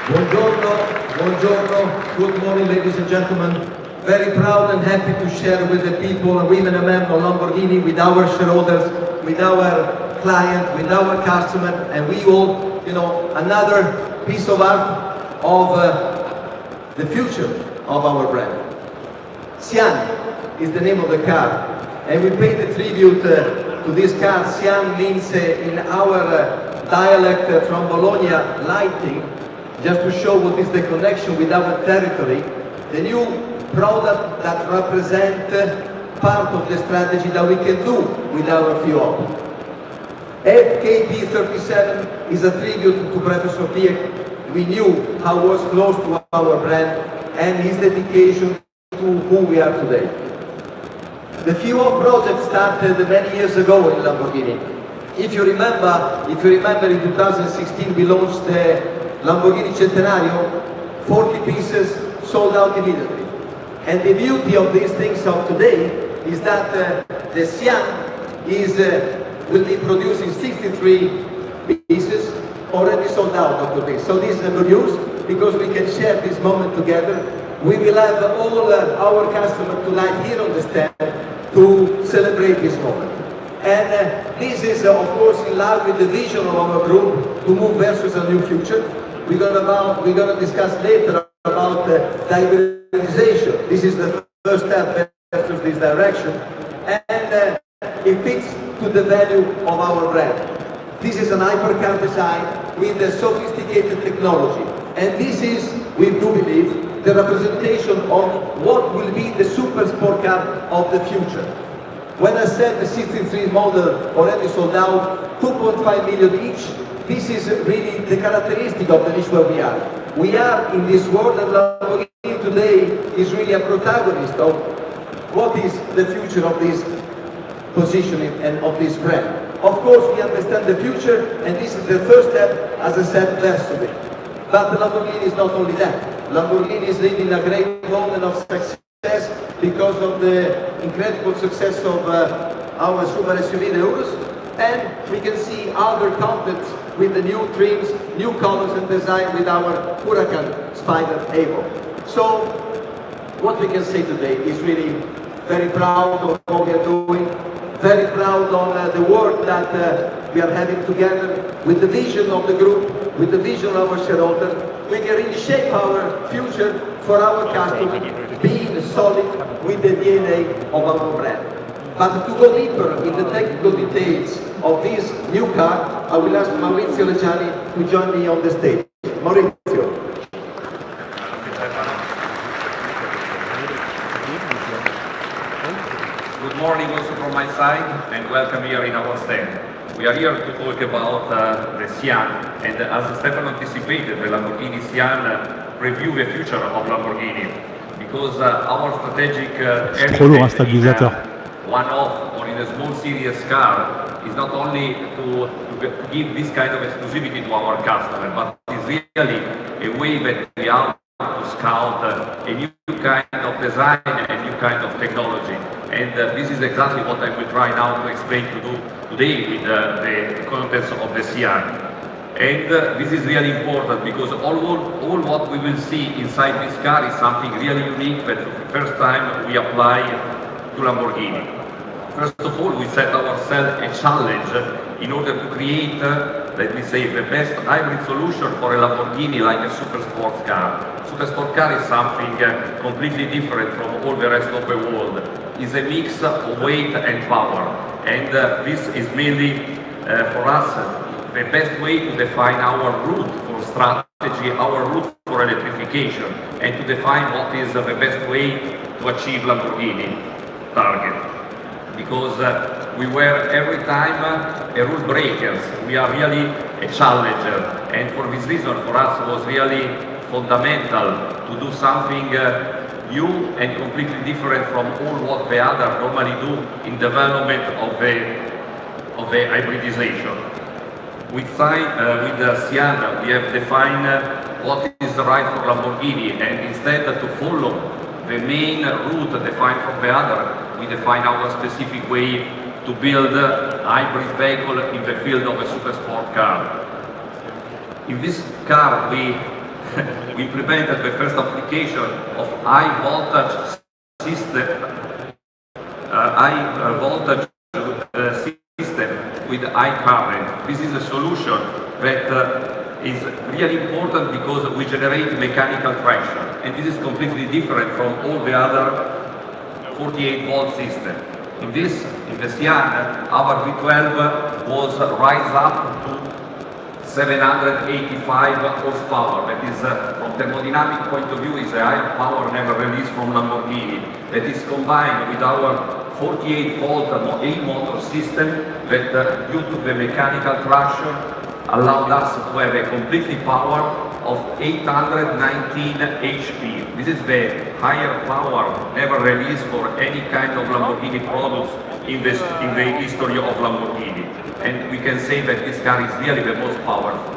Buongiorno, buongiorno, good morning ladies and gentlemen. Very proud and happy to share with the people, women and men of Lamborghini, with our shareholders, with our client, with our customer, and we all, another piece of art of the future of our brand. Siàn is the name of the car, and we paid a tribute to this car. Siàn means in our dialect from Bologna, lighting, just to show what is the connection with our territory, the new product that represent part of the strategy that we can do with our fuel. FKP37 is a tribute to Professor Piek. We knew how was close to our brand and his dedication to who we are today. The fuel project started many years ago in Lamborghini. If you remember in 2016 we launched the Lamborghini Centenario, 40 pieces sold out immediately. And the beauty of these things of today is that the Siàn will be producing 63 pieces already sold out of today. So this is good news because we can share this moment together. We will have all our customers tonight here on the stand to celebrate this moment. And this is of course in line with the vision of our group to move versus a new future. We're gonna discuss later about diversification. This is the first step versus this direction, and it fits to the value of our brand. This is an hypercar design with a sophisticated technology, and this is, we do believe, the representation of what will be the super sport car of the future. When I said the 63 model already sold out, 2.5 million each, this is really the characteristic of the niche where we are. We are in this world, and Lamborghini today is really a protagonist of what is the future of this positioning and of this brand. Of course, we understand the future, and this is the first step, as I said yesterday. But Lamborghini is not only that. Lamborghini is living a great moment of success because of the incredible success of our super SUV, the Urus, and we can see other contents with the new trims, new colors and design with our Huracan Spider Evo. So, what we can say today is really very proud of what we are doing, very proud of the work that we are having together with the vision of the group, with the vision of our shareholders. We can really shape our future for our customers, being solid with the DNA of our brand. But to go deeper in the technical details of this new car, I will ask Maurizio Leggiani to join me on the stage. Maurizio. Good morning also from my side, and welcome here in our stand. We are here to talk about the Siàn, and as Stefano anticipated, the Lamborghini Siàn review the future of Lamborghini, because our strategic area one-off or in a small series car is not only to give this kind of exclusivity to our customer, but it's really a way that we are to scout a new kind of design and a new kind of technology. And this is exactly what I will try now to explain to you today with the contents of the Siàn. And this is really important because all what we will see inside this car is something really unique that for the first time we apply to Lamborghini. First of all, we set ourselves a challenge in order to create, let me say, the best hybrid solution for a Lamborghini like a super sports car. Super sport car is something completely different from all the rest of the world. It's a mix of weight and power, and this is mainly for us the best way to define our route for strategy, our route for electrification, and to define what is the best way to achieve Lamborghini target. Because we were every time a rule breakers. We are really a challenger, and for this reason for us it was really fundamental to do something new and completely different from all what the other normally do in development of the hybridization. With the Siàn we have defined what is right for Lamborghini, and instead to follow the main route defined from the other, we define our specific way to build a hybrid vehicle in the field of a super sport car. In this car we we implemented the first application of high voltage system, system with high current. This is a solution that is really important because we generate mechanical traction, and this is completely different from all the other 48-volt system. In the Siàn, our V12 was raised up to 785 horsepower. That is, from thermodynamic point of view, is a higher power never released from Lamborghini. That is combined with our 48-volt A-motor system that, due to the mechanical traction, allowed us to have a completely power of 819 HP. This is the higher power never released for any kind of Lamborghini products in the history of Lamborghini. And we can say that this car is really the most powerful.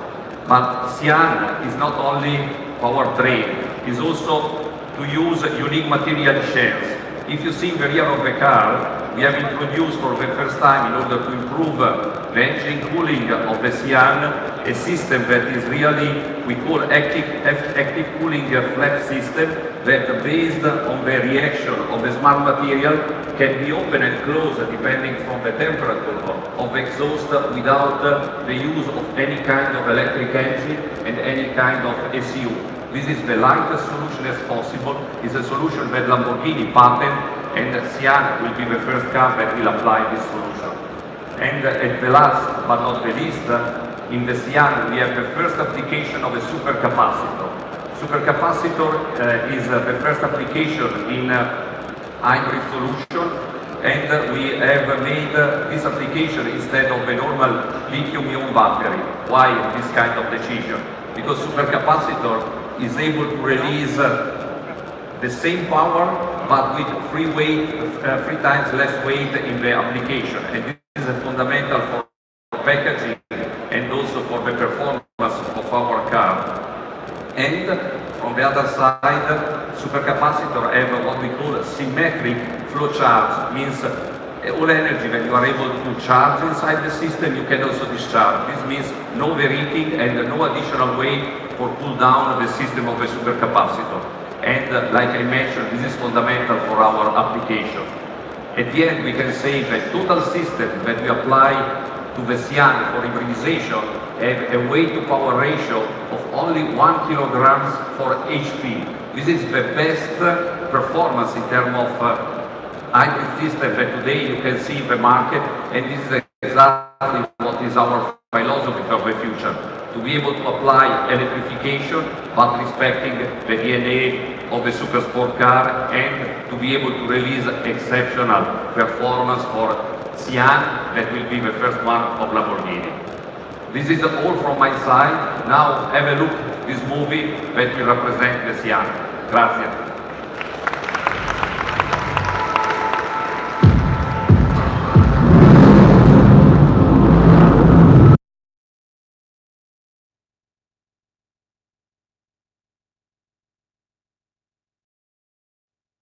But Siàn is not only powertrain, it's also to use unique material shells. If you see the rear of the car, we have introduced for the first time, in order to improve the engine cooling of the Siàn, a system that is really, we call active cooling flap system, that based on the reaction of the smart material can be open and closed depending from the temperature of the exhaust without the use of any kind of electric engine and any kind of ECU. This is the lightest solution as possible. It's a solution that Lamborghini patented, and Siàn will be the first car that will apply this solution. And at the last but not the least, in the Siàn we have the first application of a supercapacitor. Supercapacitor is the first application in hybrid solution, and we have made this application instead of a normal lithium-ion battery. Why this kind of decision? Because supercapacitor is able to release the same power but with three times less weight in the application, and this is fundamental for packaging and also for the performance of our car. And from the other side, supercapacitor have what we call symmetric flow charge, means all energy that you are able to charge inside the system, you can also discharge. This means no overheating and no additional weight for pull down the system of the supercapacitor. And like I mentioned, this is fundamental for our application. At the end, we can say that total system that we apply to the Siàn for hybridization have a weight to power ratio of only 1 kilogram for HP. This is the best performance in terms of hybrid system that today you can see in the market, and this is exactly what is our philosophy for the future. To be able to apply electrification but respecting the DNA of the super sport car, and to be able to release exceptional performance for Siàn that will be the first one of Lamborghini. This is all from my side. Now have a look at this movie that will represent the Siàn. Grazie.